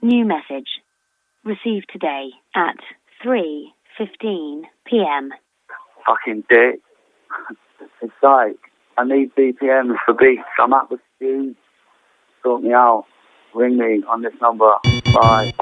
New message. Received today at 3:15 p.m. Fucking dick. It's like, I need BPMs for beats. I'm at the studio. Sort me out. Ring me on this number. Bye.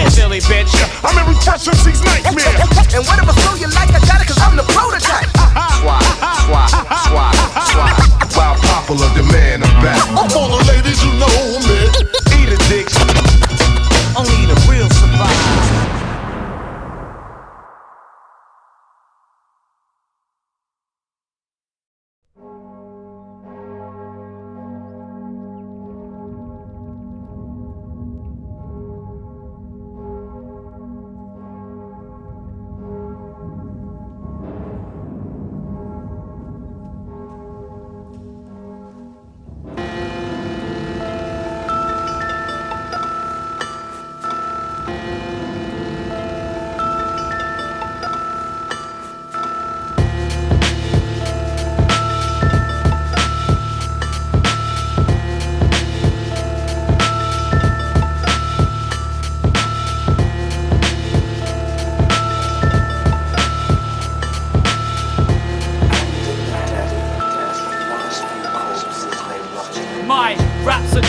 Silly bitch,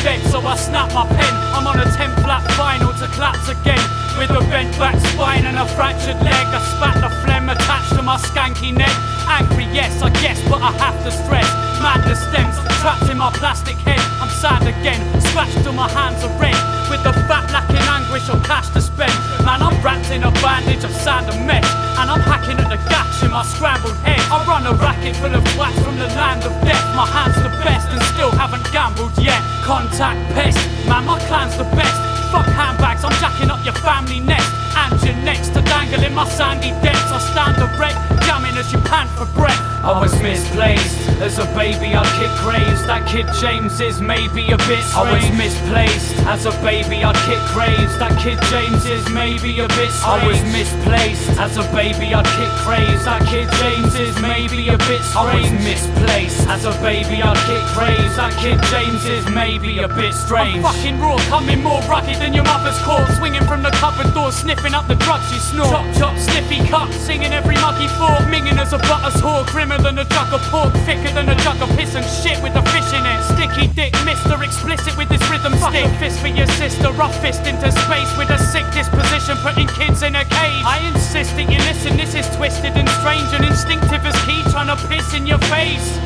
dead, so I snap my pen. I'm on a 10-flat final to collapse again. With a bent back spine and a fractured leg, I spat the phlegm attached to my skanky neck. Angry, yes, I guess, but I have to stress. Madness stems, trapped in my plastic head. I'm sad again, scratched till my hands are red. With the fat lacking anguish of cash to spend. Man, I'm wrapped in a bandage of sand and mesh, and I'm hacking at the gash in my scrambled head. I run a racket full of twats from the land of death. My hand's the best and still haven't gambled yet. Contact pest, man, my clan's the best. Fuck handbags, I'm jacking up your family nest. And you're next to dangle in my sandy depths. I stand erect, jamming as you pant for breath. I was misplaced, as a baby I'd kick graves. That kid James is maybe a bit strange. I was misplaced, as a baby I'd kick graves. That kid James is maybe a bit strange. I was misplaced, as a baby I'd kick graves. That kid James is maybe a bit strange. I was misplaced, as a baby I'd kick graves. That kid James is maybe a bit strange. I'm fucking raw, coming more rugged than your mother's corpse. Swinging from the cupboard door, sniffing up the drugs you snort. Chop chop, sniffy cup, singing every muggy fork. Minging as a butter's whore, grimmer than a jug of pork. Thicker than a jug of piss and shit with a fish in it. Sticky dick, Mr. Explicit with this rhythm stick. Fuck a fist for your sister, rough fist into space. With a sick disposition, putting kids in a cage. I insist that you listen, this is twisted and strange. And instinctive as key, trying to piss in your face.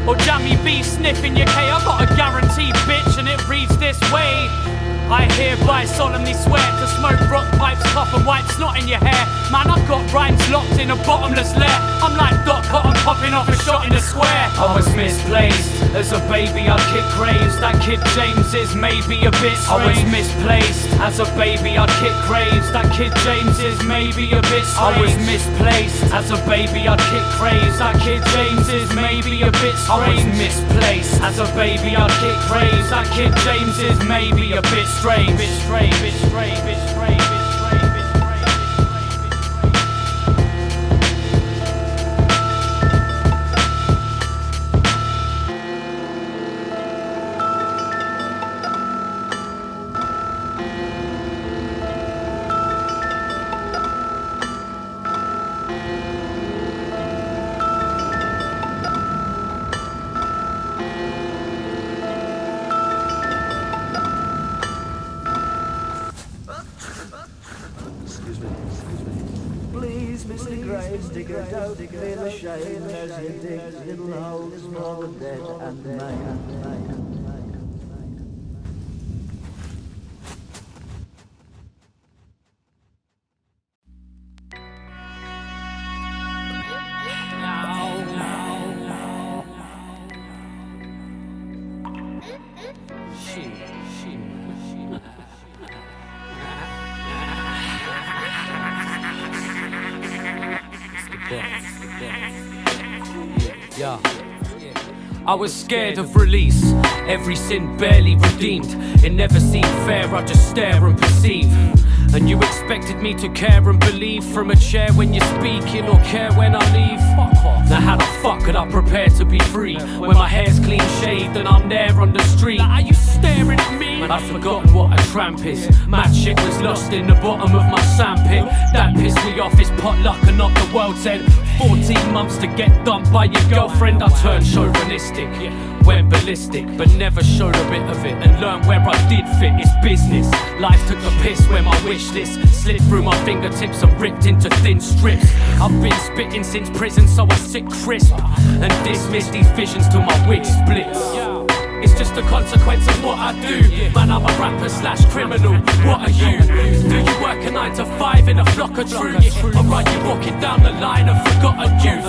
Or jammy B sniffing your K. I got a guarantee, bitch, and it reads this way. I hereby solemnly swear to smoke rock pipes, cough and wipe snot in your hair. Man, I've got rhymes locked in a bottomless lair. I'm like Doc Cotton popping off a shot in the square. I was misplaced, as a baby I'd kick graves. That kid James is maybe a bit strange. I was misplaced, as a baby I'd kick graves. That kid James is maybe a bit strange. I was misplaced, as a baby I'd kick graves. That kid James is maybe a bit strange. I was misplaced, as a baby I'd kick graves. That kid James is maybe a bit strange. Bitch strange, bitch strange, bitch strange, bitch strange, bitch strange, bitch strange. Digger, don't feel ashamed as you dig little holes for the dead and the maimed. Yeah. I was scared of release, every sin barely redeemed. It never seemed fair, I just stare and perceive. And you expected me to care and believe from a chair when you're speaking or care when I leave? Fuck off. Now how the fuck could I prepare to be free when my hair's clean shaved and I'm there on the street? Now are you staring at me? Man, I've forgotten what a tramp is. Mad shit was lost in the bottom of my sandpit. That pissed me off, it's potluck and not the world's end. 14 months to get dumped by your girlfriend. I turned chauvinistic, went ballistic, but never showed a bit of it and learned where I did fit. It's business. Life took a piss when my wish list slipped through my fingertips and ripped into thin strips. I've been spitting since prison, so I sit crisp and dismiss these visions till my wig splits. It's just a consequence of what I do. Man, I'm a rapper / criminal. What are you? Do you work a 9 to 5 in a flock of troops? Or are you walking down the line of forgotten youth?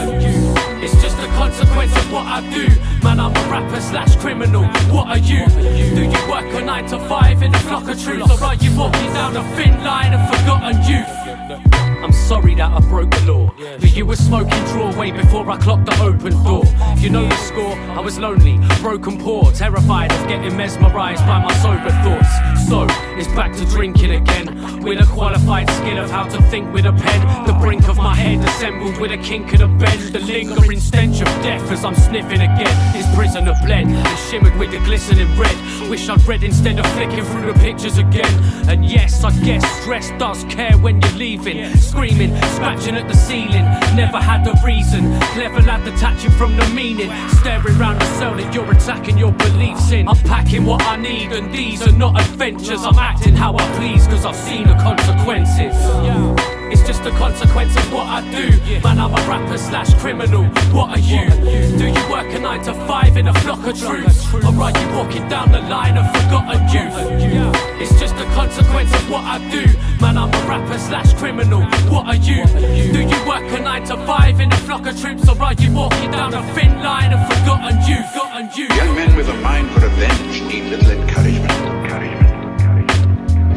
It's just a consequence of what I do. Man, I'm a rapper / criminal. What are you? Do you work a 9 to 5 in a flock of troops? Or are you walking down a thin line of forgotten youth? I'm sorry that I broke the law, but you were smoking draw way before I clocked the open door. You know the score, I was lonely, broken poor, terrified of getting mesmerised by my sober thoughts. So, it's back to drinking again, with a qualified skill observe how to think with a pen. The brink of my head assembled with a kink of the bend. The lingering stench of death as I'm sniffing again. This prisoner bled and shimmered with the glistening red. Wish I'd read instead of flicking through the pictures again. And yes, I guess stress does care when you're leaving. Screaming, scratching at the ceiling. Never had a reason. Clever lad detaching from the meaning. Staring round the cell that you're attacking your beliefs in. I'm packing what I need and these are not adventures. I'm acting how I please cause I've seen the consequences. It's just a consequence of what I do. Man, I'm a rapper slash criminal. What are you? Do you work a 9 to 5 in a flock of troops? Or are you walking down the line of forgotten youth? It's just a consequence of what I do. Man, I'm a rapper slash criminal. What are you? Do you work a 9 to 5 in a flock of troops? Or are you walking down a thin line of forgotten youth? Young men with a mind for revenge need little encouragement.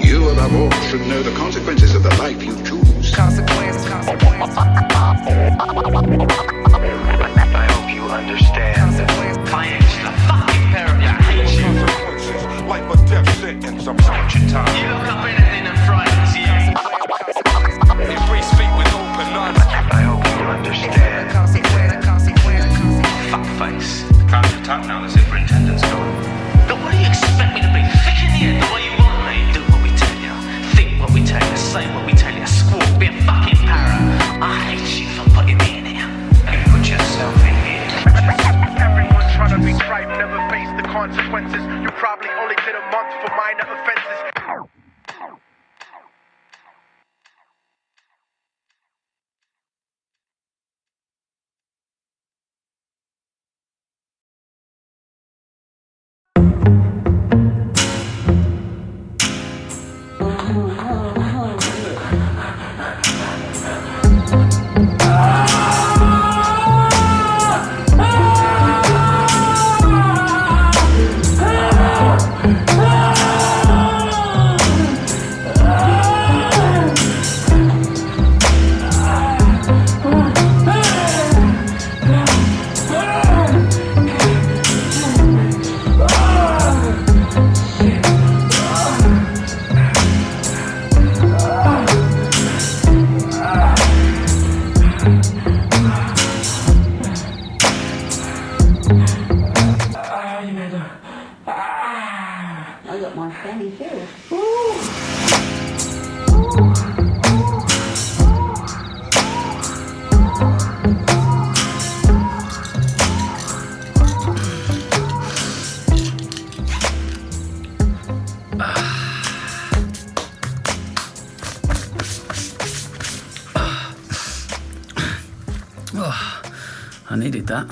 You, above all, should know the consequences of the life you choose. Consequences. I hope you understand that my ex is a fucking parrot. I hate you. Consequences, like a death sentence. I'm out your time. You look up anything that frightens you. If we speak with open eyes. I hope you understand. Fuckface. Can't you talk now? The superintendent's gone. But what do you expect me to be? Fish in the air the way you want me? Do what we tell you. Think what we tell you. Say what we tell you. Squawk. Be a fucking parrot. I hate you for putting me in here. You put yourself in here. Everyone's trying to be tripe, never face the consequences. You probably only get a month for minor offenses. I needed that.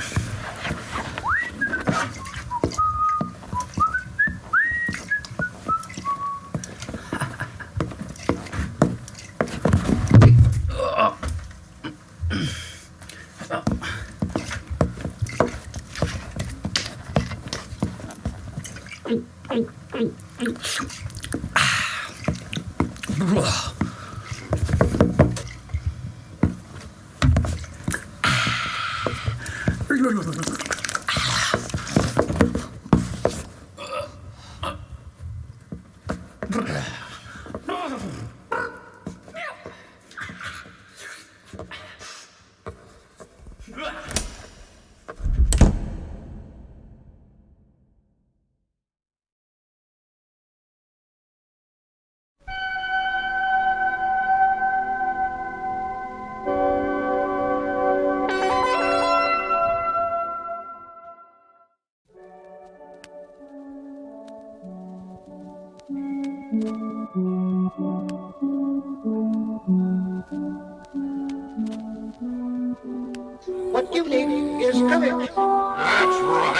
What you need is courage. That's right.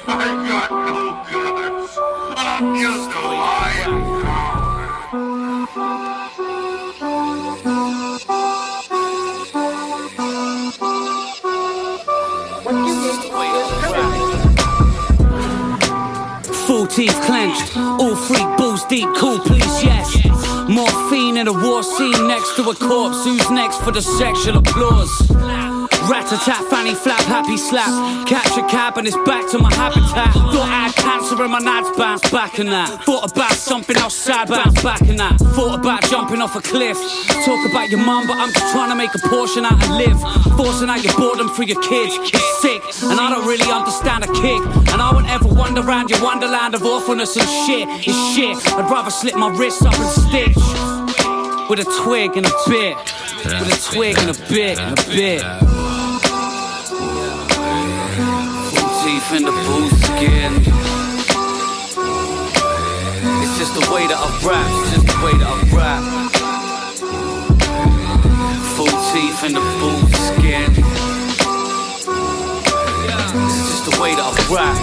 I got no guts. I'm just a lying What you need is courage. Full teeth clenched, all freak balls deep, cool please, yes. Morphine in a war scene next to a corpse. Who's next for the sexual applause? Rat-a-tat, fanny flap, happy slap. Catch a cab and it's back to my habitat. Thought I had cancer and my nads bounced back in that. Thought about something else sad, bounced back in that. Thought about jumping off a cliff. Talk about your mum, but I'm just trying to make a portion out and live. Forcing out your boredom through your kids. It's sick, and I don't really understand a kick. And I won't ever wander around your wonderland of awfulness and shit. It's shit, I'd rather slip my wrists up and stitch. With a twig and a bit. With a twig and a bit, and a bit. Full teeth in the bull skin. It's just the way that I rap, it's just the way that I rap. Full teeth in the bull skin. It's just the way that I rap.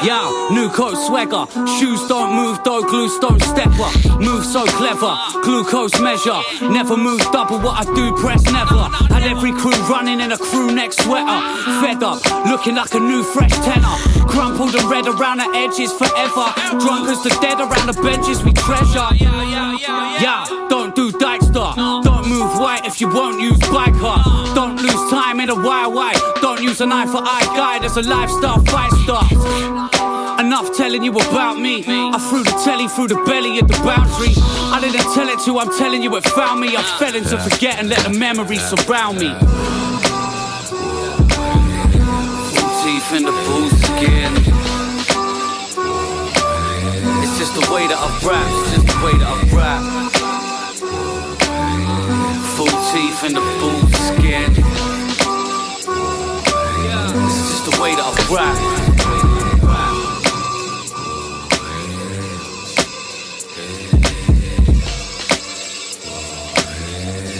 Yo, new coat swagger. Shoes don't move though, glue stone stepper. Move so clever, glucose measure. Never move double what I do, press never. Had every crew running in a crew neck sweater. Fed up, looking like a new fresh tenor. Crumpled and red around the edges forever. Drunk as the dead around the benches we treasure. Yeah, don't do Dike-The. Don't move white if you won't use biker. Don't lose time in a wire. Don't use an eye for eye guy, there's a lifestyle fight star. Enough telling you about me. I threw the telly through the belly of the boundary. I didn't tell it to, I'm telling you it found me. I fell into forget and let the memories surround me. Full teeth in the bull skin. It's just the way that I rap, it's just the way that I rap. Full teeth in the bull skin. It's just the way that I rap.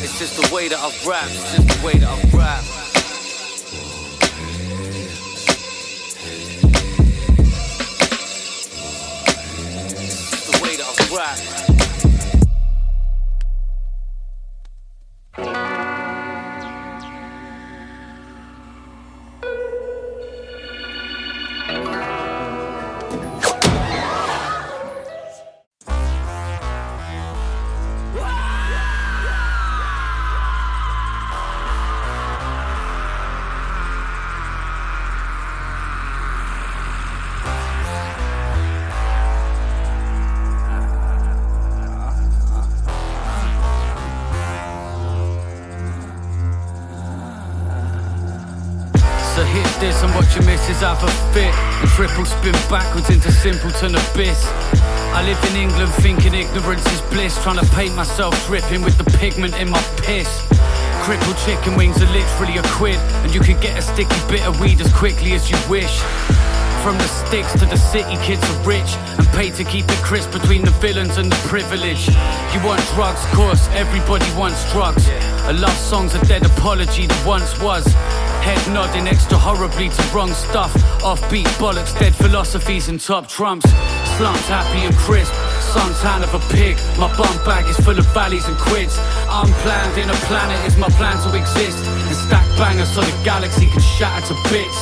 It's just the way that I rap, it's just the way that I rap. It's just the way that I rap. So hit this and watch your misses have a fit and triple spin backwards into simpleton abyss. I live in England thinking ignorance is bliss, trying to paint myself dripping with the pigment in my piss. Crippled chicken wings are literally £1, and you can get a sticky bit of weed as quickly as you wish. From the sticks to the city, kids are rich and paid to keep it crisp between the villains and the privileged. You want drugs, of course, everybody wants drugs. A love song's a dead apology that once was. Head nodding extra horribly to wrong stuff. Offbeat bollocks, dead philosophies and top trumps. Slumps happy and crisp, suntan of a pig. My bum bag is full of valleys and quids. Unplanned in a planet is my plan to exist, and stack bangers so the galaxy can shatter to bits.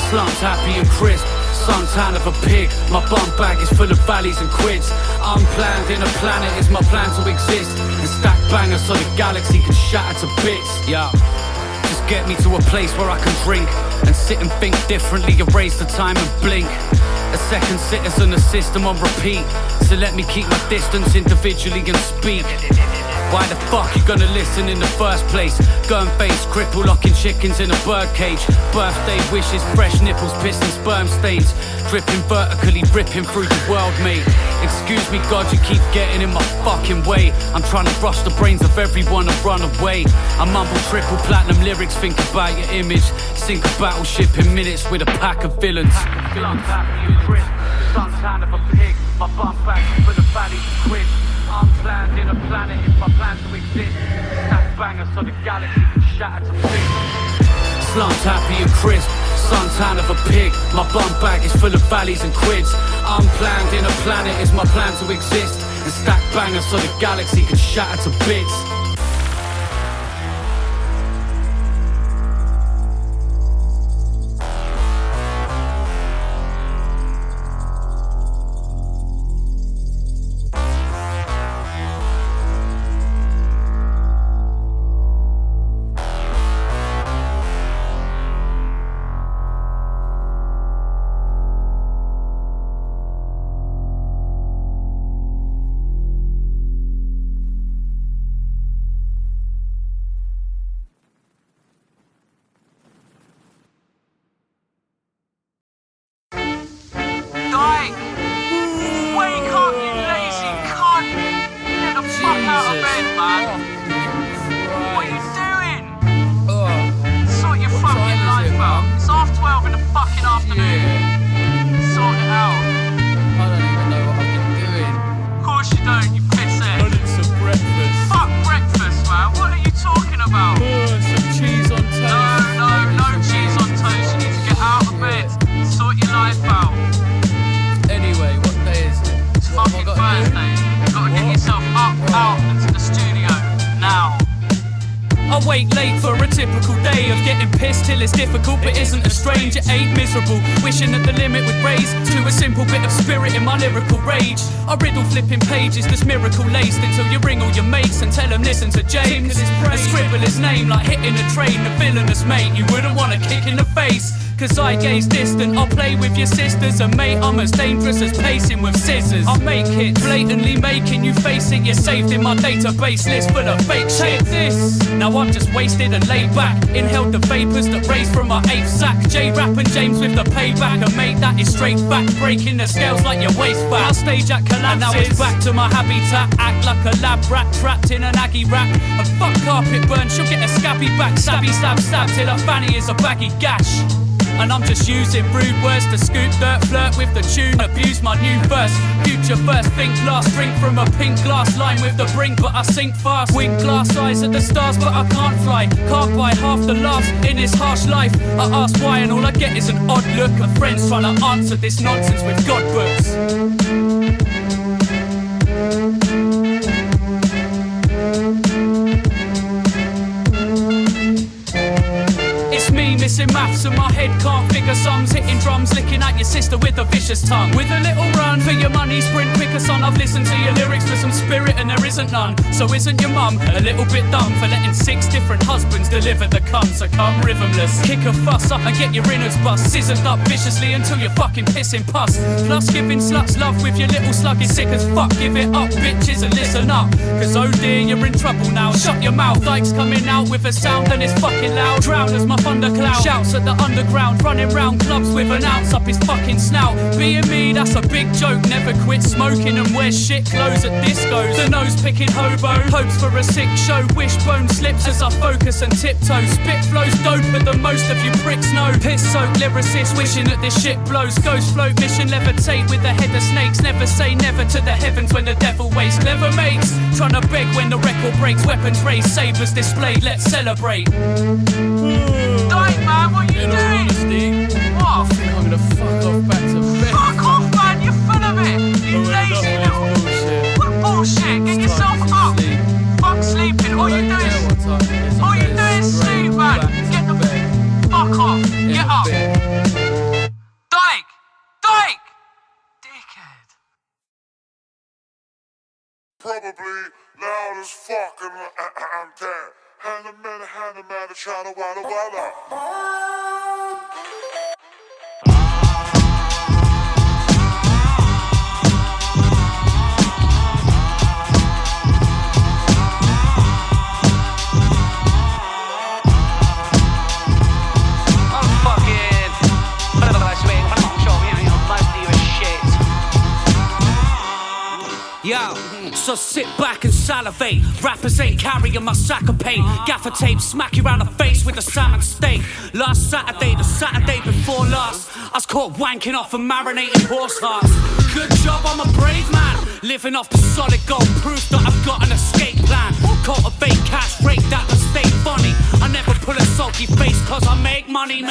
Slumps happy and crisp, suntan of a pig. My bum bag is full of valleys and quids. Unplanned in a planet is my plan to exist, and stack bangers so the galaxy can shatter to bits. Yeah. Just get me to a place where I can drink and sit and think differently, erase the time and blink. A second citizen, a system on repeat. So let me keep my distance individually and speak. Why the fuck you gonna listen in the first place? Go and face cripple locking chickens in a birdcage. Birthday wishes, fresh nipples, piss and sperm stains. Dripping vertically, ripping through the world, mate. Excuse me, God, you keep getting in my fucking way. I'm trying to brush the brains of everyone and run away. I mumble triple platinum lyrics, think about your image. Sink a battleship in minutes with a pack of villains. Suntan of a pig, my bum bag full of valleys and quids. Unplanned in a planet is my plan to exist. Stack bangers so the galaxy can shatter to bits. Slumps happy and crisp, suntan of a pig. My bum bag is full of valleys and quids. Unplanned in a planet is my plan to exist, and stack bangers so the galaxy can shatter to bits. man. What are you doing? Sort your fucking life out. It's 12:30 in the fucking afternoon. Sort it out. I don't even know what I've been doing. Of course you don't, you pisshead. I need some breakfast. Fuck breakfast, man. What are you talking about? Some cheese on toast. No cheese on toast. You need to get out of bed. Sort your life out. Anyway, what day is it? It's fucking Thursday. You've got to get yourself up, out, into the studio. Now. I wait late for a typical day of getting pissed till it's difficult, but isn't a strange, it ain't miserable. Wishing that the limit would raise to a simple bit of spirit in my lyrical rage. I riddle flipping pages that's miracle laced until you ring all your mates and tell them listen to James and scribble his name like hitting a train, the villainous mate you wouldn't want to kick in the face. Cause I gaze distant, I'll play with your sisters, and mate, I'm as dangerous as pacing with scissors. I make hits, blatantly making you face it. You're saved in my database list full of fake shit. Take this. Now I'm just wasted and laid back, inhaled the vapors that raised from my 8th sack. J-Rap and James with the payback, and mate, that is straight fact. Breaking the scales like your waist back. I stage at collapses, and now it's back to my habitat. Act like a lab rat, trapped in an Aggie rap. And fuck carpet burn, she'll get a scabby back. Stabby, stab, stab, till her fanny is a baggy gash. And I'm just using rude words to scoop dirt, flirt with the tune, abuse my new verse. Future first, think last, drink from a pink glass line with the brink, but I sink fast. Wink glass eyes at the stars, but I can't fly. Can't buy half the laughs in this harsh life. I ask why and all I get is an odd look of friends trying to answer this nonsense with God books. Missing maths and my head can't figure sums. Hitting drums, licking at your sister with a vicious tongue. With a little run for your money, sprint quicker son. I've listened to your lyrics for some spirit and there isn't none. So isn't your mum a little bit dumb for letting 6 different husbands deliver the cum? So come rhythmless, kick a fuss up and get your innards bust. Scissored up viciously until you're fucking pissing pus. Plus giving sluts love with your little slug is sick as fuck. Give it up bitches and listen up, cause oh dear you're in trouble now. Shut your mouth, Dike's coming out with a sound and it's fucking loud. Drown as my thundercloud shouts at the underground, running round clubs with an ounce up his fucking snout. Being me, that's a big joke. Never quit smoking and wear shit clothes at discos. The nose picking hobo, hopes for a sick show. Wishbone slips as I focus and tiptoe. Spit flows doper than most of you pricks know. Piss soaked lyricists wishing that this shit blows. Ghost float mission levitate with the head of snakes. Never say never to the heavens when the devil waits. Clever mates trying to beg when the record breaks. Weapons raised, sabers displayed, let's celebrate. Dike, man, what are you doing? Honesty, what? I think I'm gonna fuck off back to bed. Fuck off, man, you're full of it. You lazy little bullshit. What bullshit? Get yourself up. Fuck sleeping. All you do is sleep, man. Get the fuck off. Get up. Dike! Dike! Dickhead. Probably loud as fuck and I'm dead. Hand a man, trying to walla walla. Yo, so sit back and salivate. Rappers ain't carrying my sack of pain. Gaffer tape smack you round the face with a salmon steak. Last Saturday, the Saturday before last, I was caught wanking off and marinating horse hearts. Good job, I'm a brave man, living off the solid gold, proof that I've got an escape plan. Cultivate cash, rate that to stay funny. I never pull a sulky face cause I make money.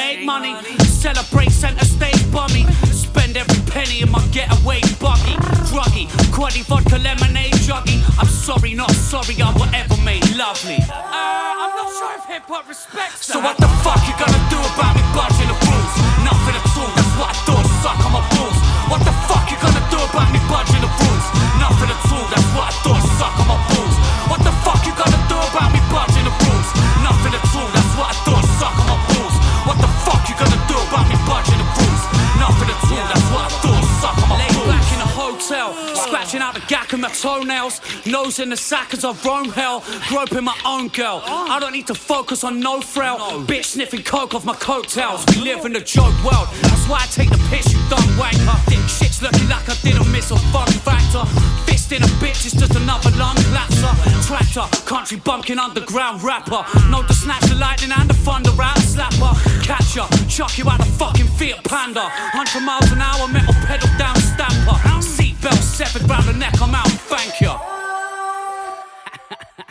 Celebrate center stage bummy. Spend every penny in my getaway buggy. Druggy, quaddy vodka lemonade juggy. I'm sorry, not sorry, I'm whatever made lovely. I'm not sure if hip-hop respects that. So what the fuck you gonna do about me budging the rules? Nothing at all, that's what I thought, suck on my balls. What the fuck you gonna do about me budging the rules? Nothing at all, that's what I thought, suck on my balls. What the fuck you gonna do about me budging the rules? Nothing at all, that's what I thought, suck on my balls. What the fuck you gonna do about me budging the rules? Nothing at all, that's what I thought, suck on my balls. Laid back in a hotel, scratching out the gack of my toenails, nose in the sack as I roam hell, groping my own girl. I don't need to focus on no frail, bitch sniffing coke off my coattails. We live in a joke world, that's why I take the piss, you dumb wanker. Shit's looking like I didn't miss a fun factor. Fist in a bitch is just another lung clapser. Tractor, country bumpkin underground rapper. Know to snatch the lightning and the thunder out and slapper. Catch ya, chuck you out the fucking Fiat Panda. 100 miles an hour, metal pedal down stamper. Seatbelt severed round the neck, I'm out, thank ya.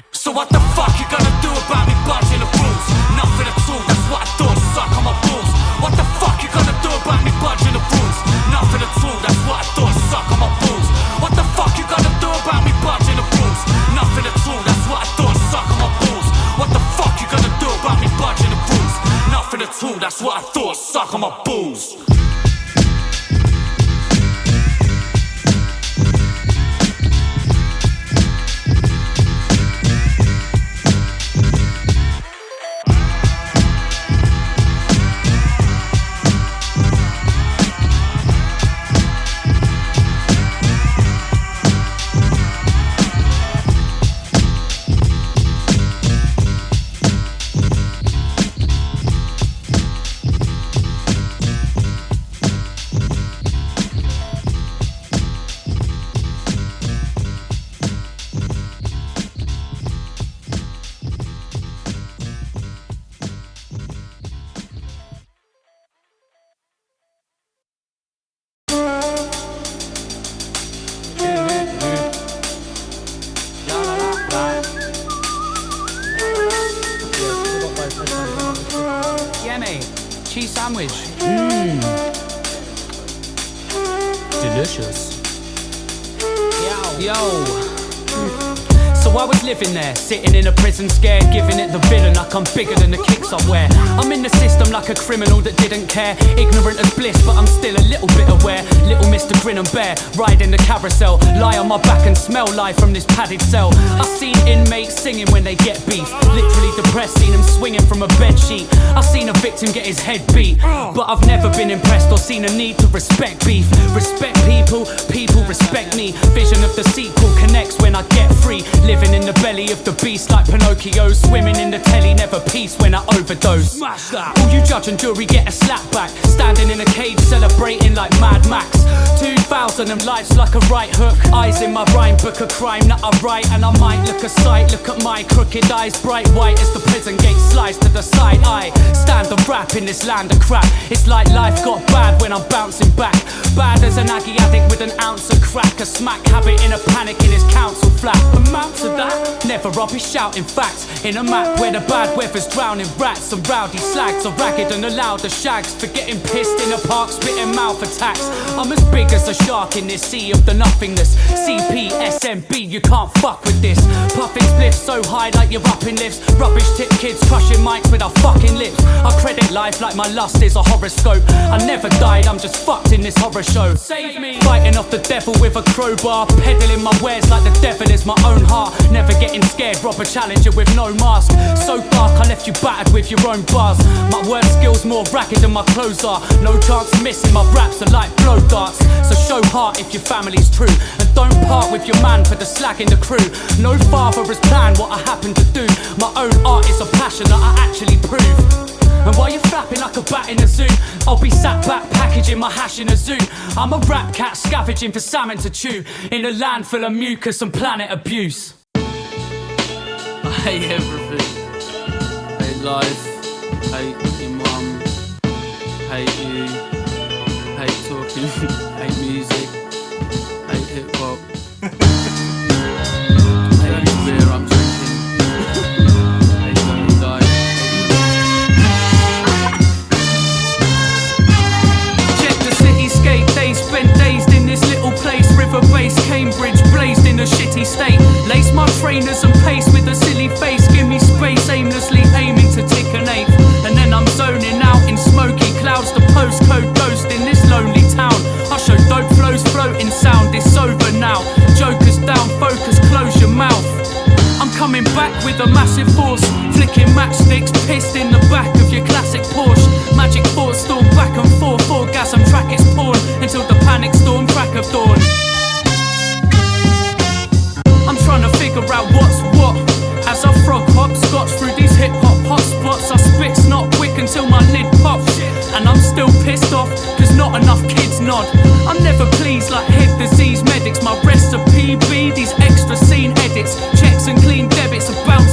So what the fuck you gonna do about me budging the rules? Nothing at all, that's what I thought, suck on my balls. What the fuck you gonna do about me budging the rules? Nothing at all, that's what I thought, suck on my balls. What the fuck you gonna do about me budging the rules? Nothing at all, that's what I thought, suck on my balls. What the fuck you gonna do about me budging the rules? Nothing at all, that's what I thought, suck on my balls. Cheese sandwich. Delicious. Yo. So I was living there, sitting in a prison scared, giving it the villain like I'm bigger than the kicks I wear. I'm in the system like a criminal that didn't care, ignorant as bliss, but I'm still a little bit aware. Little Mr. Grin and Bear, riding the carousel, lie on my back and smell life from this padded cell. I seen inmates singing when they get beef, literally depressed, seen them swinging from a bedsheet. I seen a victim get his head beat, but I've never been impressed or seen a need to respect beef. Respect people, people respect me. Vision of the sequel connects when I get free. Living in the belly of the beast like Pinocchio, swimming in the telly, never peace when I overdose. Smash that. All you judge and jury get a slap back, standing in a cage celebrating like Mad Max. 2000 and life's like a right hook, eyes in my rhyme book, a crime that I write, and I might look a sight. Look at my crooked eyes, bright white as the prison gate slides to the side. I stand and rap in this land of crap. It's like life got bad when I'm bouncing back, bad as an Aggie addict with an ounce of crack. A smack habit in a panic in his council flat. Amount to that? Never, I'll be shouting facts in a map where the bad weather's drowning rats and rowdy slags are ragged and allowed the shags for getting pissed in a park, spitting mouth attacks. I'm as big as a shark in this sea of the nothingness. CPSMB, you can't fuck with this. Puffing spliffs so high like you're up in lifts. Rubbish tip kids crushing mics with our fucking lips. I credit life like my lust is a horoscope. I never died, I'm just fucked in this horror show. Save me. Fighting off the devil with a crowbar, peddling my wares like the devil is my own heart. Never getting scared, rob a challenger with no mask. So dark I left you battered with your own bars. My word skills more ragged than my clothes are. No chance of missing, my raps are like blow darts. So show heart if your family's true, and don't part with your man for the slag in the crew. No father has planned what I happen to do. My own art is a passion that I actually prove. And while you're flapping like a bat in a zoo, I'll be sat back packaging my hash in a zoo. I'm a rap cat scavenging for salmon to chew in a land full of mucus and planet abuse. I hate everything. Hate life, hate your mum, hate you, hate talking, hate music, hate hip hop, hate this beer I'm drinking, hate Dirty Dike. Check the cityscape, they spent dazed in this little place. River base, Cambridge, blazed in a shitty state. Lace my trainers and pace with a silly face. Give me space, aimlessly aiming to tick an eighth. And then I'm zoning out in smoky clouds. The postcode ghost in this lonely town. I show dope flows, floating sound. It's over now. Jokers down, focus, close your mouth. I'm coming back with a massive force, flicking matchsticks, pissed in the back of your classic Porsche. Magic thoughts storm back and forth, orgasm track its porn until the panic storm crack of dawn. I'm trying to figure out what's what as I frog hop scotch through these hip hop hotspots. I spit snot quick until my lid pops, and I'm still pissed off cause not enough kids nod. I'm never pleased like head disease medics. My recipe be these extra scene edits, checks and clean debits about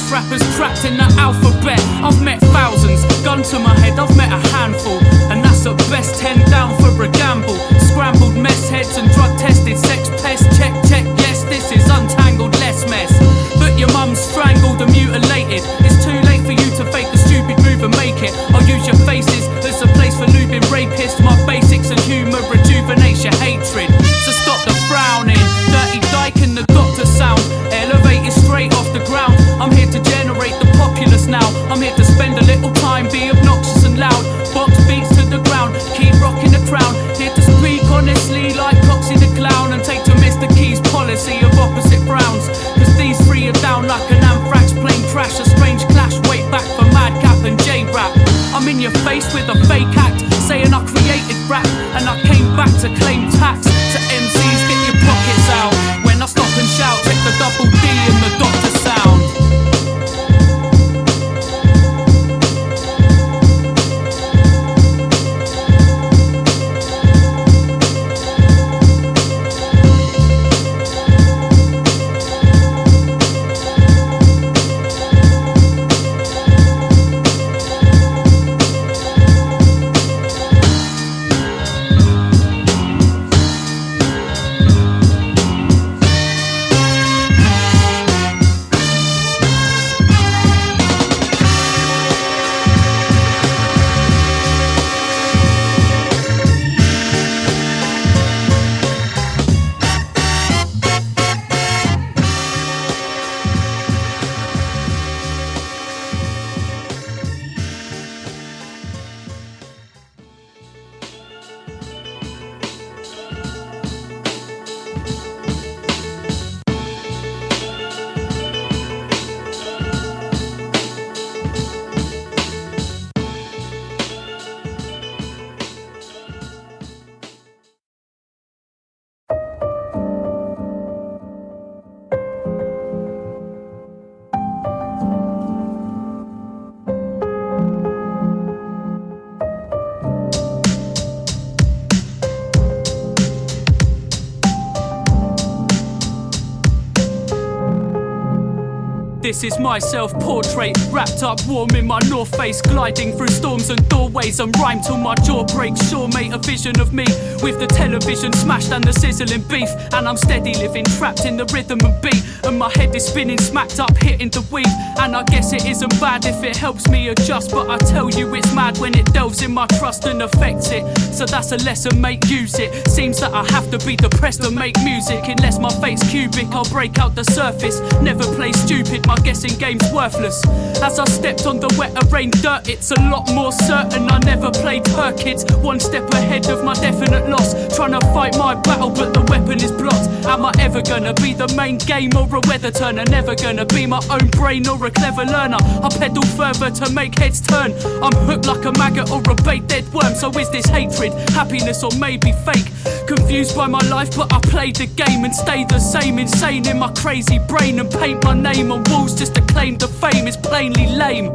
Most rappers trapped in the alphabet. I've met thousands, gun to my head, I've met a handful. And that's at best 10 down for a gamble. Scrambled mess heads and drug tested sex pests. Check, check, yes, this is untangled, less mess. But your mum's strangled and mutilated. It's too late for you to fake the stupid move and make it. I'll use your faces as a place for lubing rapists. My basics and humour rejuvenates your hatred. So stop the frowning. Dirty Dike and the doctor sound, elevated straight off the ground. I'm here to generate the populace now. I'm here to spend a little time, be obnoxious and loud. Box beats to the ground, keep rocking the crown. Here to speak honestly like Coxie the clown, and take to Mr. Key's policy of opposite frowns. Cause these three are down like an anthrax plane crash. A strange clash, wait back for Madcap and J-Rap. I'm in your face with a fake act, saying I created rap and I came back to claim tax. To MCs, get your pockets out. When I stop and shout, check the double D and the doctor sound. This is my self-portrait, wrapped up warm in my North Face, gliding through storms and doorways and rhyme till my jaw breaks. Sure, mate, a vision of me with the television smashed and the sizzling beef. And I'm steady living, trapped in the rhythm and beat, and my head is spinning, smacked up, hitting the weed. And I guess it isn't bad if it helps me adjust, but I tell you it's mad when it delves in my trust and affects it. So that's a lesson, mate, use it. Seems that I have to be depressed to make music. Unless my fate's cubic, I'll break out the surface. Never play stupid, my guessing game's worthless. As I stepped on the wetter rain dirt, it's a lot more certain I never played her kids. One step ahead of my definite loss, trying to fight my battle but the weapon is blocked. Am I ever gonna be the main game or a weather turner? Never gonna be my own brain or a clever learner. I pedal further to make heads turn. I'm hooked like a maggot or a baked dead worm. So is this hatred, happiness or maybe fake? Confused by my life but I play the game and stay the same. Insane in my crazy brain and paint my name on walls just to claim the fame is plainly lame.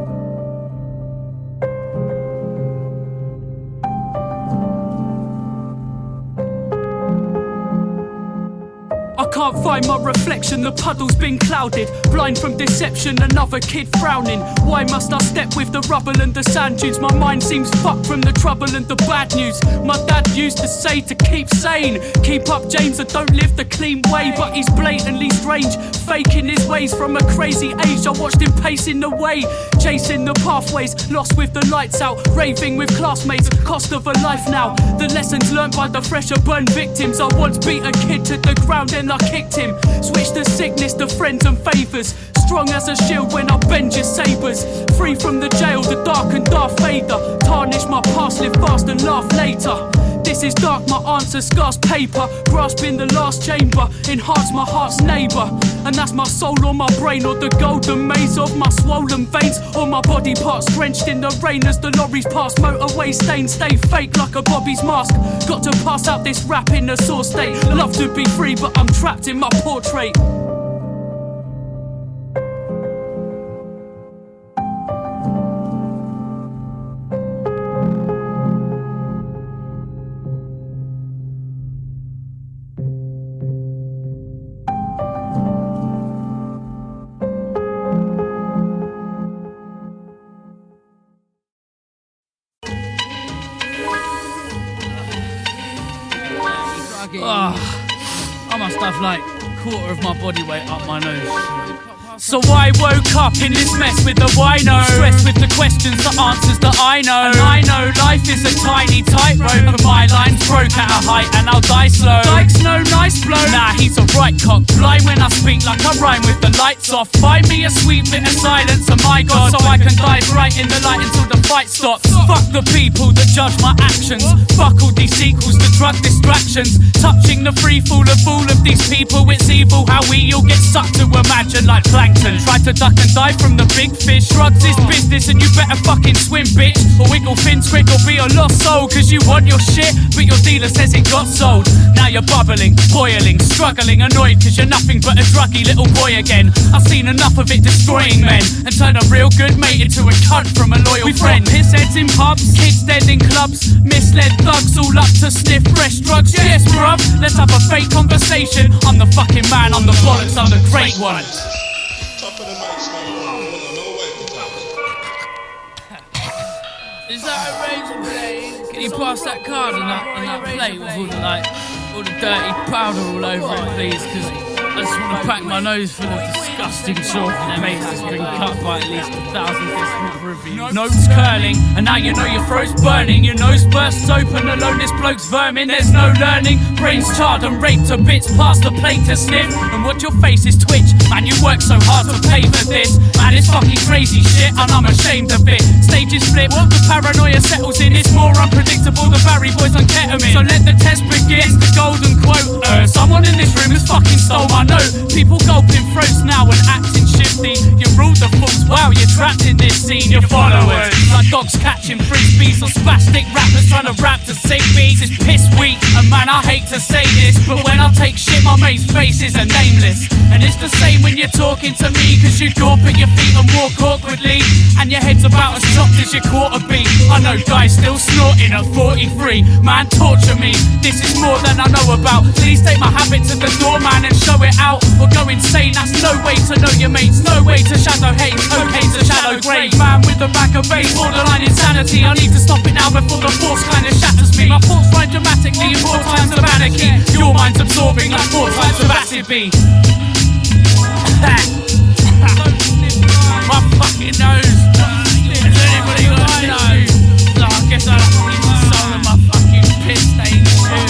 I can't find my reflection, the puddle's been clouded. Blind from deception, another kid frowning. Why must I step with the rubble and the sand dunes? My mind seems fucked from the trouble and the bad news. My dad used to say to keep sane. Keep up James and don't live the clean way. But he's blatantly strange, faking his ways from a crazy age. I watched him pacing the way, chasing the pathways, lost with the lights out, raving with classmates, cost of a life now. The lessons learnt by the fresher burned victims. I once beat a kid to the ground and I kicked him. Switched the sickness to friends and favours. Strong as a shield when I bend your sabres. Free from the jail, the dark and Darth Vader. Tarnish my past, live fast and laugh later. This is dark, my answer scarce paper. Grasping the last chamber, enhance my heart's neighbour. And that's my soul or my brain, or the golden maze of my swollen veins, or my body parts drenched in the rain as the lorries pass. Motorway stains stay fake like a Bobby's mask. Got to pass out this rap in a sore state. Love to be free but I'm trapped in my portrait. stuff like a quarter of my body weight up my nose. So I woke up in this mess with the wino, stressed with the questions, the answers that I know. And I know life is a tiny tightrope, and my line's broke at a height and I'll die slow. Dike's no nice blow, nah, he's a right cock. Blind when I speak like I rhyme with the lights off. Find me a sweet bit of silence, oh my god, so I can dive right in the light until the fight stops. Fuck the people that judge my actions, fuck all these sequels to drug distractions. Touching the free fall of all of these people, it's evil how we all get sucked to imagine like plankton. Try to duck and dive from the big fish. Drugs is business and you better fucking swim, bitch, or wiggle fin squig or be a lost soul. Cause you want your shit, but your dealer says it got sold. Now you're bubbling, boiling, struggling, annoyed cause you're nothing but a druggy little boy again. I've seen enough of it destroying men and turn a real good mate into a cunt from a loyal friend. Piss heads in pubs, kids dead in clubs, misled thugs all up to sniff fresh drugs. Yes bruv, let's have a fake conversation. I'm the fucking man, I'm the bollocks, I'm the great one. Is that a razor blade? Can you pass that card and that plate with all the dirty powder all over it, please? Because I just want to pack my nose full of disgusting chalk and make that's been cut by at least 1,000 different reviews. Nose curling, and now you know your throat's burning. Your nose bursts open, alone this bloke's vermin. There's no learning, brains charred and raped to bits past the plate to sniff. And watch your faces twitch, man, you work so hard to pay for this. Man, it's fucking crazy shit, and I'm ashamed of it. Stages flip, the paranoia settles in. It's more unpredictable than Barry Boys on ketamine. So let the test begin. It's the golden quote. Someone in this room has fucking stole my note. People gulping throats now and acting shifty. You rule the fools, wow, you're trapped in this scene. Your followers, like dogs catching frisbees or spastic rappers trying to rap to sick beats. It's piss weak, and man, I hate to say this, but when I take shit, my mate's faces are nameless. And it's the same when you're talking to me, cause you gawp at your feet and walk awkwardly, and your head's about as chopped as your quarter beat. I know guys still snorting at 43. Man, torture me, this is more than I know about. Please take my habit to the doorman and show it out, or go insane. That's no way to know your mates, no way to shadow hate. Cocaine's a shallow grave, man with the back of base, borderline insanity. I need to stop it now before the force kinda shatters me. My thoughts rhyme dramatically in 4 times of anarchy. Your mind's absorbing like 4 times of acid B. My fucking nose. Has anybody got a nose? So I guess I don't need the soul of my fucking piss stained shoe.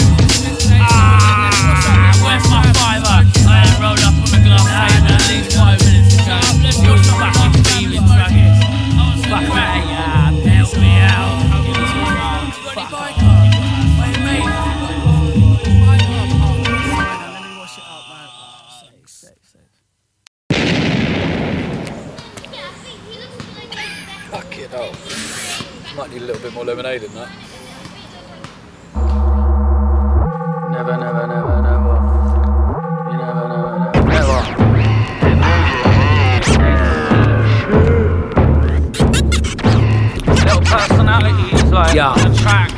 Where's my fiver? I ain't rolled up on the glass table at least 5 minutes ago. You're fucking feeling druggy. Fuck that, yeah, bail me out. Fuck off. Wait, mate. Let me wash it up, man. Safe. Fuck it up. Might need a little bit more lemonade in that. Never. You never. Little personalities like on the track.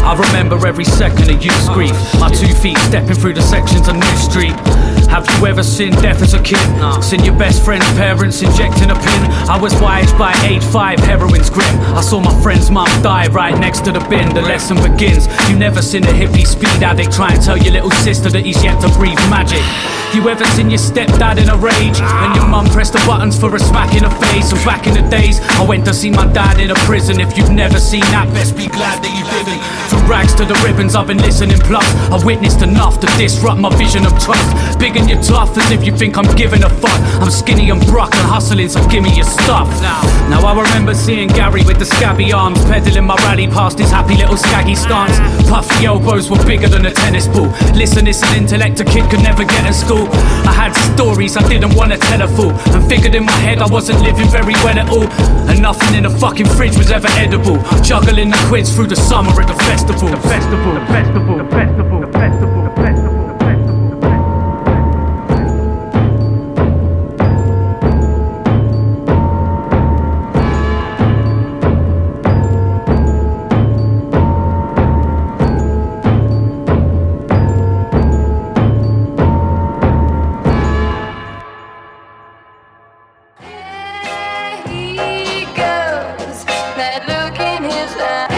I remember every second of youth's grief. My 2 feet stepping through the sections of New Street. Have you ever seen death as a kid? Seen your best friend's parents injecting a pin? I was wise by age 5, heroin's grim. I saw my friend's mum die right next to the bin. The lesson begins. You never seen a hippie speed addict try and tell your little sister that he's yet to breathe magic. You ever seen your stepdad in a rage and your mum pressed the buttons for a smack in the face? And back in the days, I went to see my dad in a prison. If you've never seen that, best be glad that you didn't. From rags to the ribbons, I've been listening. Plus, I've witnessed enough to disrupt my vision of trust. Big and you're tough, as if you think I'm giving a fuck. I'm skinny and brock and hustling, so give me your stuff. Now I remember seeing Gary with the scabby arms, peddling my rally past his happy little skaggy stance. Puffy elbows were bigger than a tennis ball. Listen, it's an intellect a kid could never get in school. I had stories I didn't want to tell a fool, and figured in my head I wasn't living very well at all. And nothing in the fucking fridge was ever edible. Juggling the quids through the summer at the festival. The festival, the festival, the festival, the festival, the festival. That look in his eye.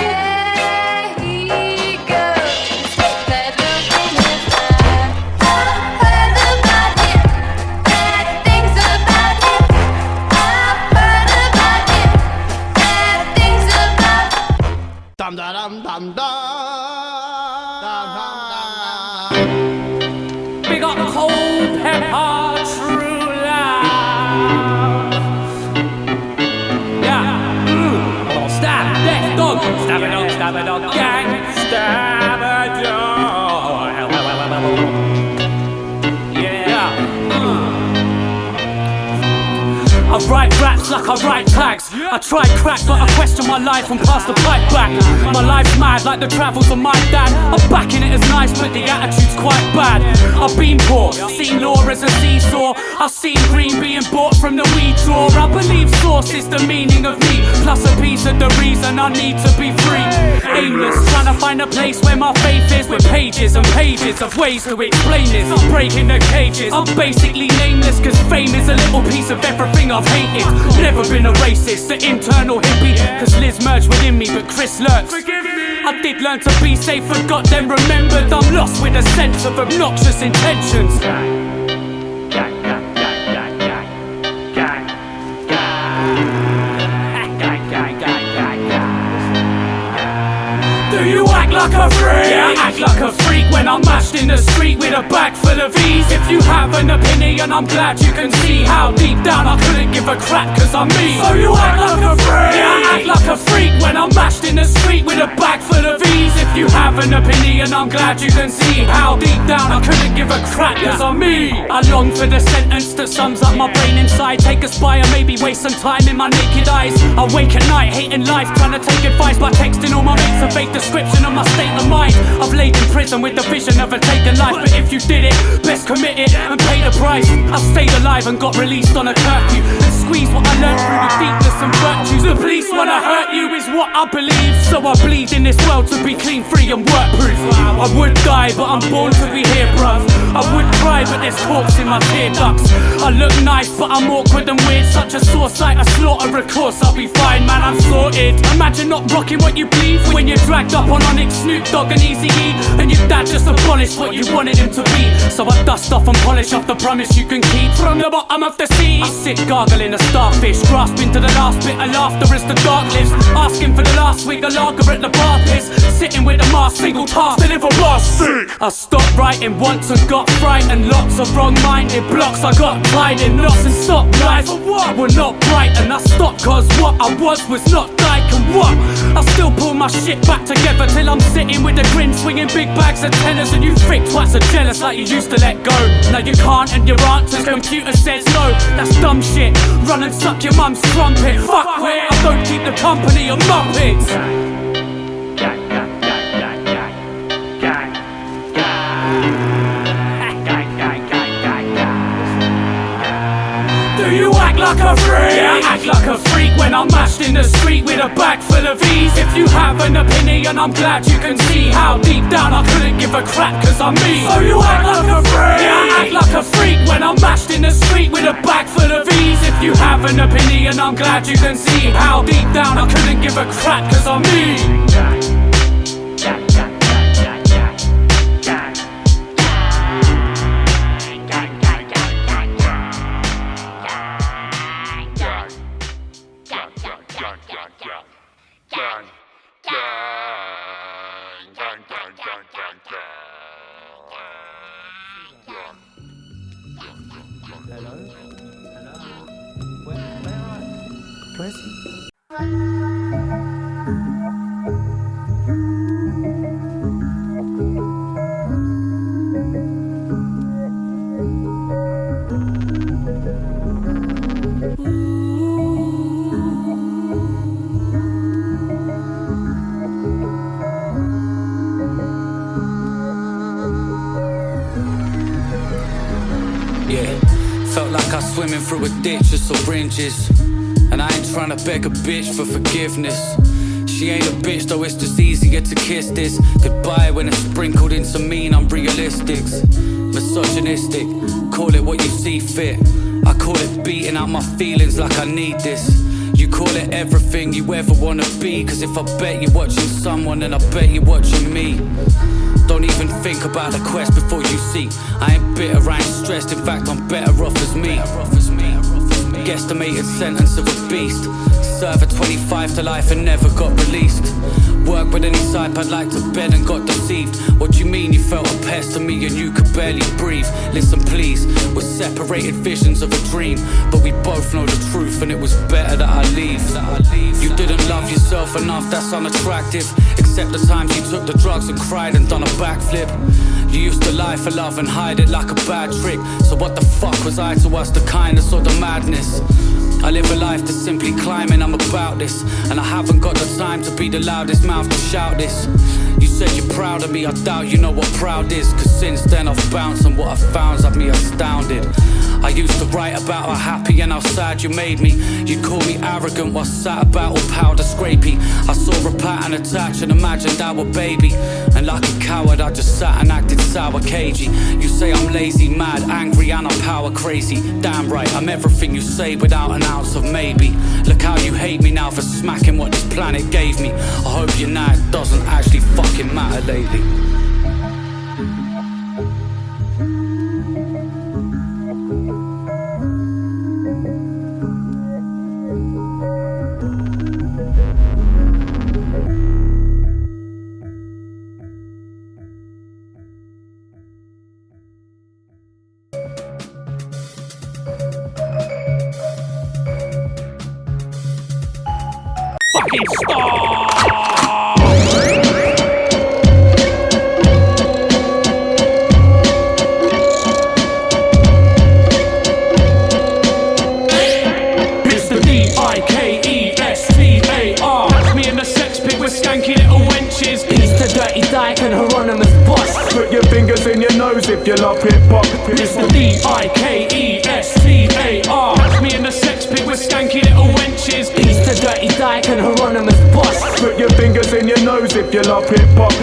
write raps like I write tags. I tried crack but I question my life and pass the pipe back. My life's mad like the travels of my dad. I'm backing it as nice but the attitude's quite bad. I've been poor, seen law as a seesaw. I've seen green being bought from the weed drawer. I believe source is the meaning of me, plus a piece of the reason I need to be free. Aimless, trying to find a place where my faith is, with pages and pages of ways to explain this. I'm breaking the cages, I'm basically nameless, cause fame is a little piece of everything I've hated. Never been a racist, the internal hippie, cause Liz merged within me but Chris lurks. Forgive me. I did learn to be safe, forgot then remembered. I'm lost with a sense of obnoxious intentions. Do you act like a freak? Yeah, I act like a freak when I'm mashed in the street with a bag full of V's. If you have an opinion, I'm glad you can see how deep down I couldn't give a crap cause I'm me. So you act like a freak? Yeah, I act like a freak when I'm mashed in the street with a bag full of V's. If you have an opinion, I'm glad you can see how deep down I couldn't give a crap cause I'm me. I long for the sentence that sums up my brain inside. Take a spy and maybe waste some time in my naked eyes. I wake at night hating life, trying to take advice by texting all my mates a fake description of my state of mind. I've laid in prison with the vision of a taken life, but if you did it, best commit it and pay the price. I stayed alive and got released on a curfew and squeezed what I learned through the deepness and virtues. The police wanna hurt you is what I believe, so I bleed in this world to be clean, free and work-proof. I would die but I'm born to be here, bruv. I would cry but there's corpse in my tear ducts. I look nice but I'm awkward and weird, such a sore sight, a slaughter of course. I'll be fine man, I'm sorted. Imagine not rocking what you believe when you're dragged up on Onyx, Snoop Dogg and Eazy-E, and your dad just abolished what you wanted him to be. So I dust off and polish off the promise you can keep from the bottom of the sea. I sit gargling a starfish, grasping to the last bit of laughter as the dark lives, asking for the last swig of lager at the bar piss, sitting with a mask, single task, deliver bars sick. I stopped writing once and got frightened, lots of wrong-minded blocks. I got tied in knots and stopped life for what were not bright, and I stopped cause what I was not Dike and what. I still pull my shit back together till I'm sitting with a grin, swinging big bags of tenors, and you thick twats are jealous like you used to let go. Now you can't and your answer's computer says no. That's dumb shit, run and suck your mum's trumpet. Fuck it, I don't keep the company of muppets. Do you act like a freak? Yeah, I act like a freak when I'm mashed in the street with a bag full of V's. If you have an opinion, I'm glad you can see how deep down I couldn't give a crap cause I'm me. So you act like a freak? Yeah, I act like a freak when I'm mashed in the street with a bag full of V's. If you have an opinion, I'm glad you can see how deep down I couldn't give a crap cause I'm me. Where's he? Yeah, felt like I was swimming through a ditch of syringes, and I ain't trying to beg a bitch for forgiveness. She ain't a bitch though, it's just easier to kiss this goodbye when it's sprinkled in some mean unrealistics. Misogynistic, call it what you see fit. I call it beating out my feelings like I need this. You call it everything you ever wanna be, cause if I bet you're watching someone, then I bet you're watching me. Don't even think about the quest before you see. I ain't bitter, I ain't stressed, in fact I'm better off as me. Guesstimated sentence of a beast. Serve at 25 to life and never got released. Work with any type I'd like to bed and got deceived. What do you mean you felt a pest to me and you could barely breathe? Listen please, we're separated visions of a dream, but we both know the truth and it was better that I leave. You didn't love yourself enough, that's unattractive. Except the times you took the drugs and cried and done a backflip. You used to lie for love and hide it like a bad trick. So what the fuck was I to us, the kindness or the madness? I live a life that's simply climbing, I'm about this. And I haven't got the time to be the loudest mouth to shout this. You said you're proud of me, I doubt you know what proud is. Cause since then I've bounced and what I've found's had me astounded. I used to write about how happy and how sad you made me. You'd call me arrogant while sat about all powder scrapey. I saw a pattern attach and imagined our baby. And like a coward I just sat and acted sour cagey. You say I'm lazy, mad, angry and I'm power crazy. Damn right, I'm everything you say without an ounce of maybe. Look how you hate me now for smacking what this planet gave me. I hope you know it doesn't actually fucking matter lately. Fucking stop! It's the Dikefestar. Catch me in the sex pit with skanky little wenches. It's the Dirty Dike and Harmonious boss. Put your fingers in your nose if you love hip-hop. It's the Dikefestar. Catch me in the sex pit with skanky little wenches. It's the Dirty Dike and Harmonious boss. Put your fingers in your nose if you love hip-hop.